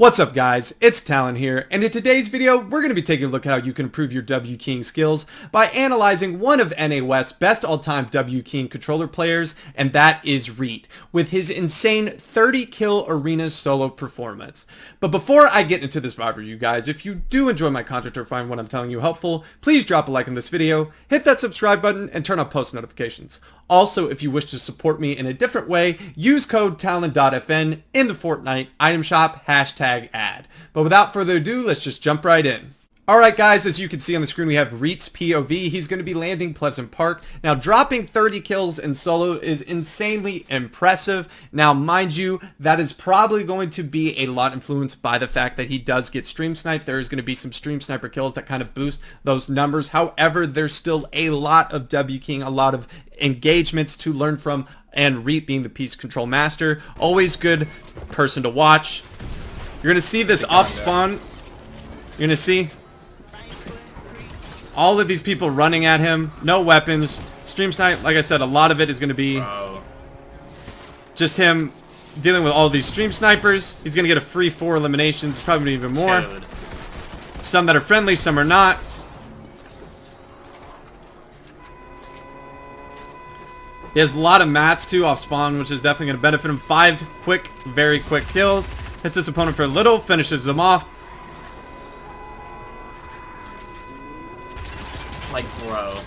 What's up guys, it's Talon here, and in today's video we're going to be taking a look at how you can improve your W keying skills by analyzing one of NA West's best all-time W keying controller players, and that is Reet, with his insane 30 kill arena solo performance. But before I get into this VOD review guys, if you do enjoy my content or find what I'm telling you helpful, please drop a like on this video, hit that subscribe button, and turn on post notifications. Also, if you wish to support me in a different way, use code Talon.fn in the Fortnite item shop, #ad. But without further ado, let's just jump right in. Alright guys, as you can see on the screen, we have Reet's POV. He's going to be landing Pleasant Park. Now, dropping 30 kills in solo is insanely impressive. Now, mind you, that is probably going to be a lot influenced by the fact that he does get stream sniped. There is going to be some stream sniper kills that kind of boost those numbers. However, there's still a lot of W keying, a lot of engagements to learn from, and Reet being the piece control master, always good person to watch. You're going to see this off spawn. You're going to see all of these people running at him, no weapons, stream snipe. Like I said, a lot of it is going to be just him dealing with all these stream snipers. He's going to get a free 4 eliminations, probably even more. Some that are friendly, some are not. He has a lot of mats too off spawn, which is definitely going to benefit him. 5 quick, very quick kills. Hits his opponent for a little, finishes them off. Like, bro.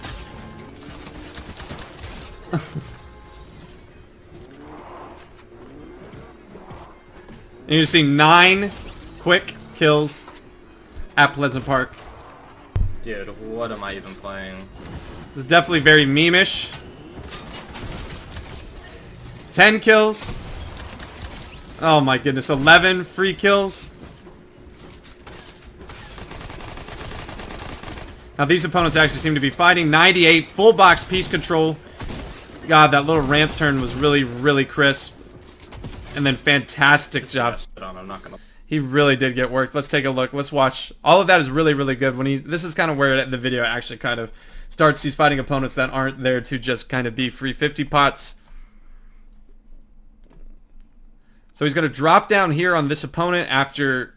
And you see 9 quick kills at Pleasant Park. Dude, what am I even playing? This is definitely very meme-ish. 10 kills. Oh my goodness, 11 free kills. Now these opponents actually seem to be fighting. 98, full box piece control. God, that little ramp turn was really crisp. And then fantastic job. I'm not gonna... He really did get worked. Let's take a look. Let's watch. All of that is really good. When this is kind of where the video actually kind of starts. He's fighting opponents that aren't there to just kind of be free 50 pots. So he's going to drop down here on this opponent after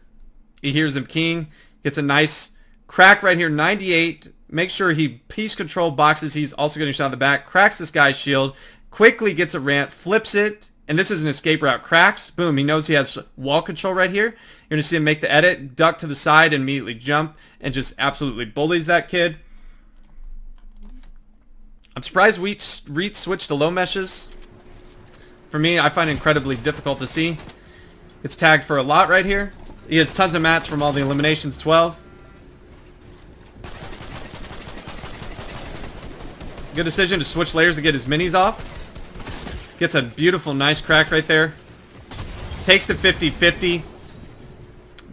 he hears him keying. Gets a nice crack right here, 98. Make sure he piece control boxes. He's also getting shot in the back. Cracks this guy's shield. Quickly gets a ramp, flips it. And this is an escape route. Cracks. Boom. He knows he has wall control right here. You're going to see him make the edit, duck to the side, and immediately jump. And just absolutely bullies that kid. I'm surprised Reet switched to low meshes. For me, I find it incredibly difficult to see. It's tagged for a lot right here. He has tons of mats from all the eliminations, 12. Good decision to switch layers to get his minis off. Gets a beautiful, nice crack right there. Takes the 50-50.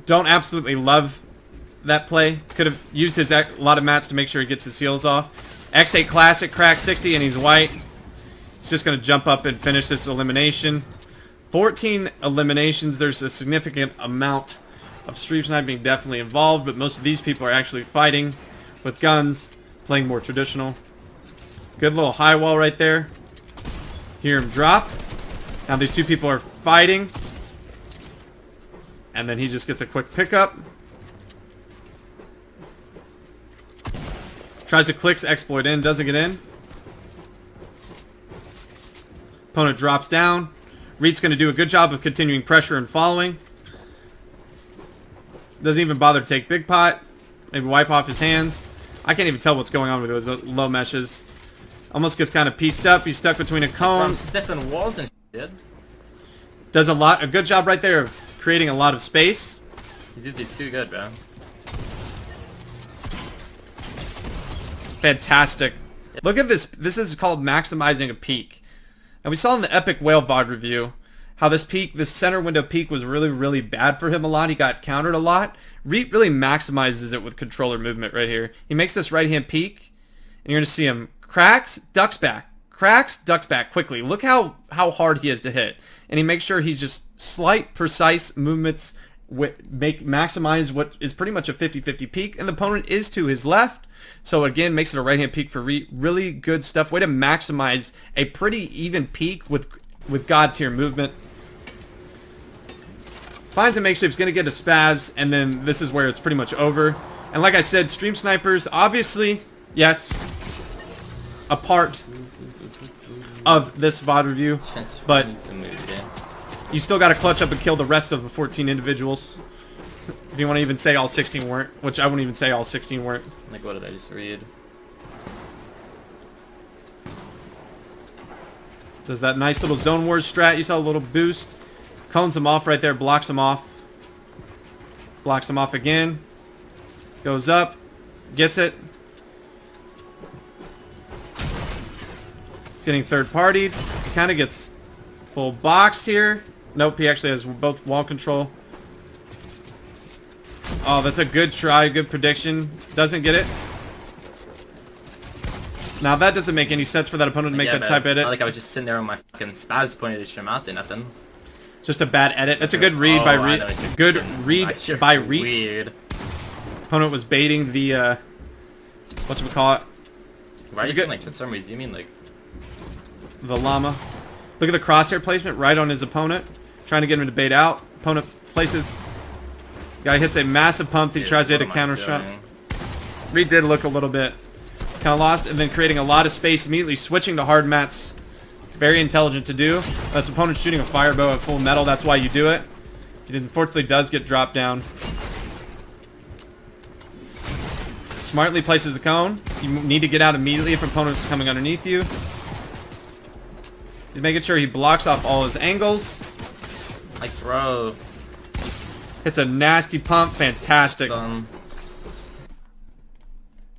Don't absolutely love that play. Could have used a lot of mats to make sure he gets his heals off. X8 Classic, crack 60, and he's white. He's just going to jump up and finish this elimination. 14 eliminations. There's a significant amount of stream sniping definitely involved, but most of these people are actually fighting with guns, playing more traditional. Good little high wall right there. Hear him drop. Now these two people are fighting. And then he just gets a quick pickup. Tries to clicks exploit in, doesn't get in. Opponent drops down. Reet's going to do a good job of continuing pressure and following. Doesn't even bother to take big pot. Maybe wipe off his hands. I can't even tell what's going on with those low meshes. Almost gets kind of pieced up. He's stuck between a cone. Sniffing walls and shit. Does a good job right there of creating a lot of space. He's too good, bro. Fantastic. Look at this. This is called maximizing a peak. And we saw in the Epic Whale VOD review how this center window peak was really bad for him a lot. He got countered a lot. Reet really maximizes it with controller movement right here. He makes this right hand peek, and you're going to see him cracks, ducks back. Cracks, ducks back quickly. Look how hard he has to hit. And he makes sure he's just slight, precise movements maximize what is pretty much a 50-50 peak, and the opponent is to his left. So again, makes it a right hand peak for Reet. Really good stuff. Way to maximize a pretty even peak with god tier movement. Finds a makeshift's gonna get a spaz, and then this is where it's pretty much over. And like I said, stream snipers, obviously, yes, a part of this VOD review, but you still gotta clutch up and kill the rest of the 14 individuals. If you want to even say all 16 weren't, which I wouldn't even say all 16 weren't. Like, what did I just read? Does that nice little zone wars strat. You saw a little boost. Cones him off right there, blocks him off. Blocks him off again. Goes up. Gets it. He's getting third partied. He kind of gets full boxed here. Nope, he actually has both wall control. Oh, that's a good try, good prediction. Doesn't get it. Now that doesn't make any sense for that opponent to make that type edit. Like I was just sitting there on my fucking spaz pointed at him out there, nothing. Just a bad edit. That's a good read by Reet. Good read by Reet. Weird. Opponent was baiting the whatchamacallit. Why are you getting like for some reason? You mean like the llama? Look at the crosshair placement right on his opponent, trying to get him to bait out. Opponent places. Guy hits a massive pump. He tries to hit a counter shot. Reet did look a little bit kind of lost, and then creating a lot of space, immediately switching to hard mats. Very intelligent to do. That's opponent shooting a firebow at full metal. That's why you do it. He unfortunately does get dropped down. Smartly places the cone. You need to get out immediately if opponent's coming underneath you. He's making sure he blocks off all his angles. like throw. It's a nasty pump. Fantastic.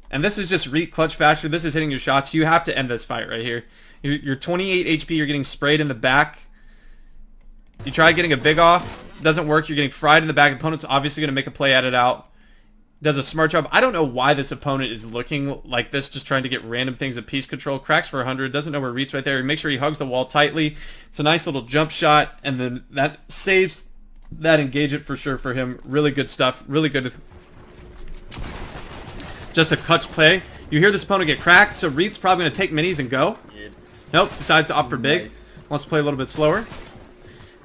And this is just Reet clutch faster. This is hitting your shots. You have to end this fight right here. You're 28 HP. You're getting sprayed in the back. You try getting a big off. Doesn't work. You're getting fried in the back. Opponent's obviously going to make a play at it out. Does a smart job. I don't know why this opponent is looking like this, just trying to get random things at piece control. Cracks for 100. Doesn't know where Reet's right there. Make sure he hugs the wall tightly. It's a nice little jump shot, and then that saves that engagement for sure for him. Really good stuff. Really good. Just a clutch play. You hear this opponent get cracked, so Reet's probably going to take minis and go. Nope, decides to opt for big. Wants to play a little bit slower.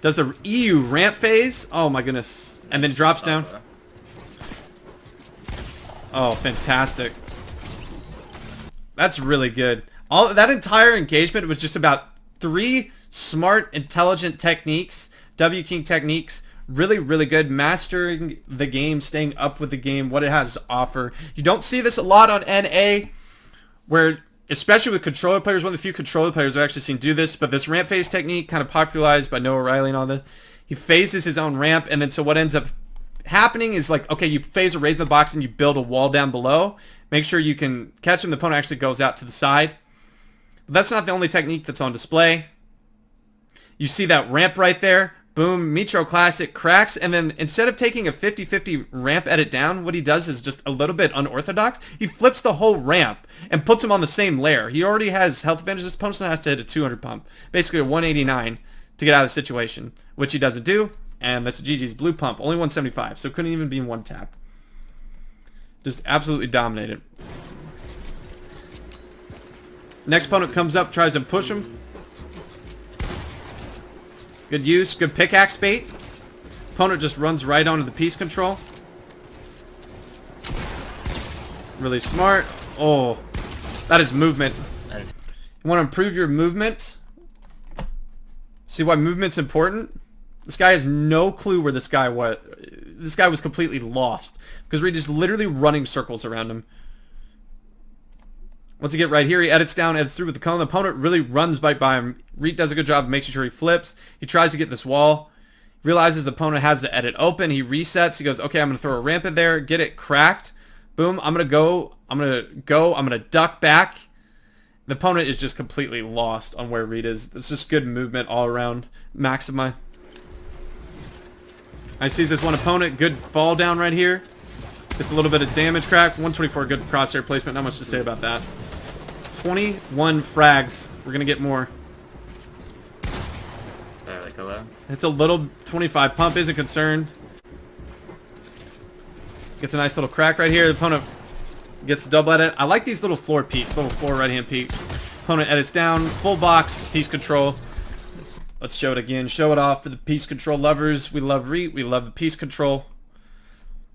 Does the EU ramp phase. Oh my goodness. And then drops down. Oh, fantastic. That's really good. All that entire engagement was just about 3 smart, intelligent techniques. W King techniques. Really, really good. Mastering the game, staying up with the game, what it has to offer. You don't see this a lot on NA, where, especially with controller players, one of the few controller players I've actually seen do this, but this ramp phase technique, kind of popularized by Noah Riley and all this, he phases his own ramp, and then so what ends up happening is like, okay, you phase a raise in the box and you build a wall down below. Make sure you can catch him. The opponent actually goes out to the side. But that's not the only technique that's on display. You see that ramp right there. Boom, Mitro Classic cracks, and then instead of taking a 50-50 ramp edit down, what he does is just a little bit unorthodox. He flips the whole ramp and puts him on the same layer. He already has health advantage. This opponent has to hit a 200 pump, basically a 189 to get out of the situation, which he doesn't do, and that's GG's blue pump, only 175, so couldn't even be in one tap. Just absolutely dominated. Next opponent comes up, tries to push him. Good use, good pickaxe bait. Opponent just runs right onto the piece control. Really smart. Oh, that is movement. You want to improve your movement? See why movement's important? This guy has no clue where this guy was. This guy was completely lost because Reet is literally running circles around him. Once you get right here, he edits down, edits through with the cone. The opponent really runs by him. Reet does a good job of making sure he flips. He tries to get this wall. Realizes the opponent has the edit open. He resets. He goes, okay, I'm going to throw a ramp in there. Get it cracked. Boom. I'm going to go. I'm going to duck back. The opponent is just completely lost on where Reet is. It's just good movement all around. Maxima. I see this one opponent. Good fall down right here. Gets a little bit of damage crack. 124 good crosshair placement. Not much to say about that. 21 frags. We're going to get more. It's a little 25 pump. Isn't concerned. Gets a nice little crack right here. The opponent gets the double edit. I like these little floor peaks. Little floor right hand peaks. Opponent edits down. Full box. Piece control. Let's show it again. Show it off for the piece control lovers. We love Reet. We love the piece control.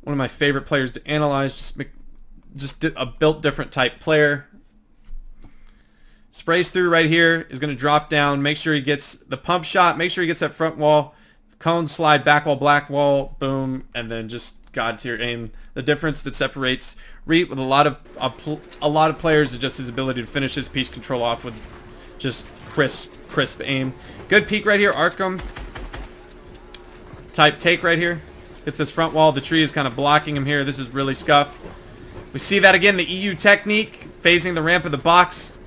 One of my favorite players to analyze. Just a built different type player. Sprays through right here. Is going to drop down. Make sure he gets the pump shot. Make sure he gets that front wall. Cone slide, back wall, black wall. Boom. And then just God tier aim. The difference that separates Reet with a lot of players is just his ability to finish his piece control off with just crisp aim. Good peek right here. Arkham type take right here. It's this front wall. The tree is kind of blocking him here. This is really scuffed. We see that again. The EU technique. Phasing the ramp of the box.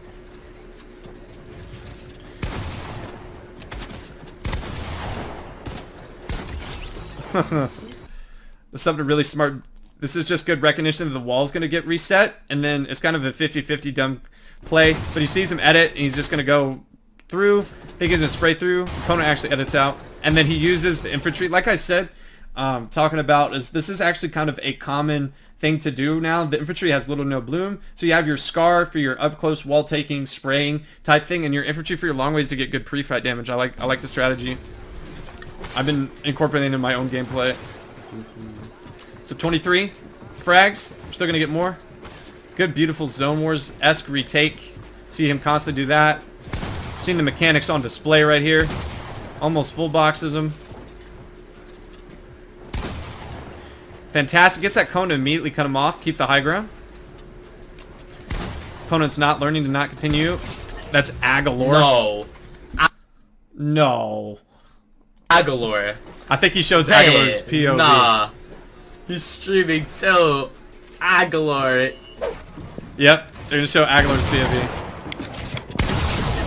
That's something really smart. This is just good recognition that the wall's going to get reset. And then it's kind of a 50-50 dumb play. But he sees him edit. And he's just going to go through. I think he's going to spray through. Opponent actually edits out. And then he uses the infantry. Like I said, talking about is this is actually kind of a common thing to do now. The infantry has little no bloom. So you have your Scar for your up close wall taking, spraying type thing. And your infantry for your long ways to get good pre-fight damage. I like the strategy. I've been incorporating it in my own gameplay. So 23 frags. We're still going to get more. Good, beautiful Zone Wars-esque retake. See him constantly do that. Seeing the mechanics on display right here. Almost full boxes him. Fantastic. Gets that cone to immediately cut him off. Keep the high ground. Opponent's not learning to not continue. That's Aguilar. No. Aguilar. I think he shows Aguilar's POV. Nah. He's streaming so Aguilar. Yep. They're going to show Aguilar's POV.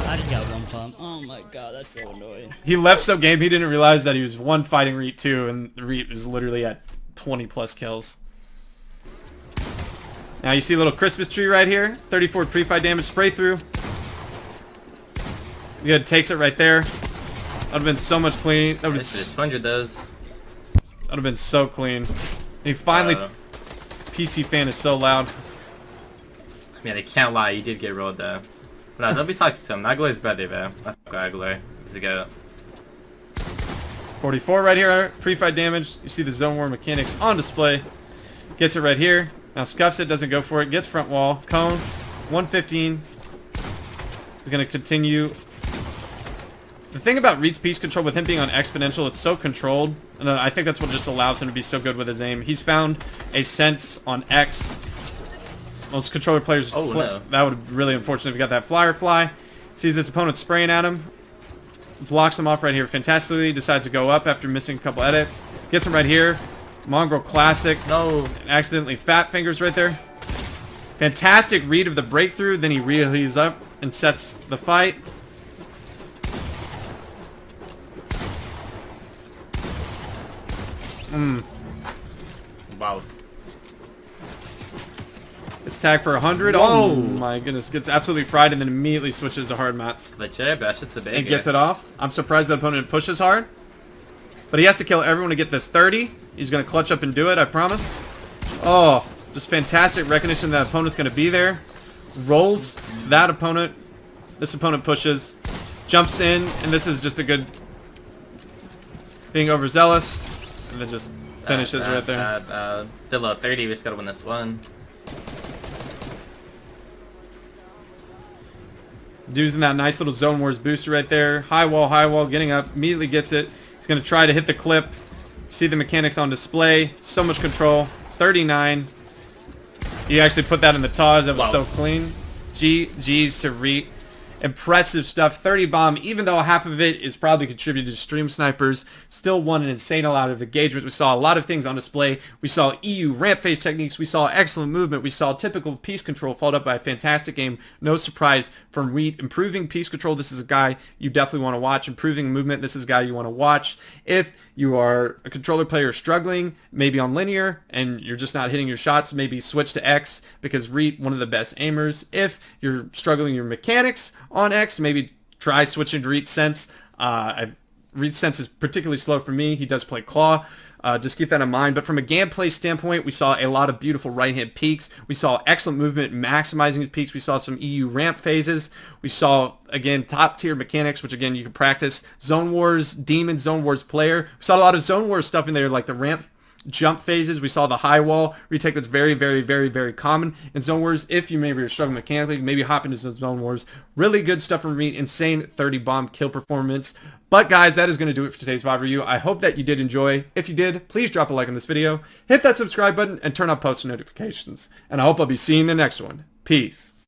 I just got one pump. Oh my god, that's so annoying. He left so game he didn't realize that he was one fighting Reet 2 and Reet was literally at 20 plus kills. Now you see a little Christmas tree right here. 34 pre-fight damage spray through. Good, takes it right there. That would have been so much clean. That would have those. That would have been so clean. And he finally PC fan is so loud. Man, they can't lie, you did get rolled though. But no, don't be toxic to him. Aguilar's better, man. I fuck Aguilar. He's a goat. 44 right here, pre-fight damage. You see the Zone War mechanics on display. Gets it right here. Now scuffs it, doesn't go for it. Gets front wall. Cone. 115. He's going to continue. The thing about Reet's piece control with him being on exponential, it's so controlled. And I think that's what just allows him to be so good with his aim. He's found a sense on X. Most controller players, no. That would be really unfortunate if he got that flyer fly. Sees this opponent spraying at him. Blocks him off right here fantastically. Decides to go up after missing a couple edits. Gets him right here. Mongrel classic. No. Accidentally fat fingers right there. Fantastic read of the breakthrough. Then he reheats up and sets the fight. Wow. It's tagged for 100. Oh my goodness. Gets absolutely fried and then immediately switches to hard mats. Legit, but that shit's a big. And gets it off. I'm surprised the opponent pushes hard. But he has to kill everyone to get this 30. He's going to clutch up and do it, I promise. Oh, just fantastic recognition that opponent's going to be there. Rolls that opponent. This opponent pushes. Jumps in. And this is just a good being overzealous. And then just finishes right there. Still a 30, we just gotta win this one. Using that nice little Zone Wars booster right there. High wall, getting up. Immediately gets it. He's going to try to hit the clip. See the mechanics on display. So much control. 39. He actually put that in the Taj. That was so clean. GG's to Reet. Impressive stuff. 30 bomb, even though half of it is probably contributed to stream snipers, still won an insane amount of engagement. We saw a lot of things on display. We saw EU ramp phase techniques. We saw excellent movement. We saw typical piece control followed up by a fantastic game. No surprise from Reet. Improving piece control. This is a guy you definitely want to watch. Improving movement. This is a guy you want to watch. If you are a controller player struggling, maybe on linear, and you're just not hitting your shots, maybe switch to X because Reet, one of the best aimers. If you're struggling your mechanics on X, maybe try switching to Reet Sense. Reet Sense is particularly slow for me. He does play Claw. Just keep that in mind. But from a gameplay standpoint, we saw a lot of beautiful right-hand peaks. We saw excellent movement, maximizing his peaks. We saw some EU ramp phases. We saw, again, top-tier mechanics, which, again, you can practice. Zone Wars, Demon Zone Wars player. We saw a lot of Zone Wars stuff in there, like the ramp jump phases. We saw the high wall retake that's very, very, very, very common in Zone Wars. If you maybe are struggling mechanically, maybe hop into some Zone Wars. Really good stuff from Reet. Insane 30 bomb kill performance. But guys, that is going to do it for today's VOD review. I hope that you did enjoy. If you did, please drop a like on this video, hit that subscribe button, and turn on post notifications. And I hope I'll be seeing you in the next one. Peace.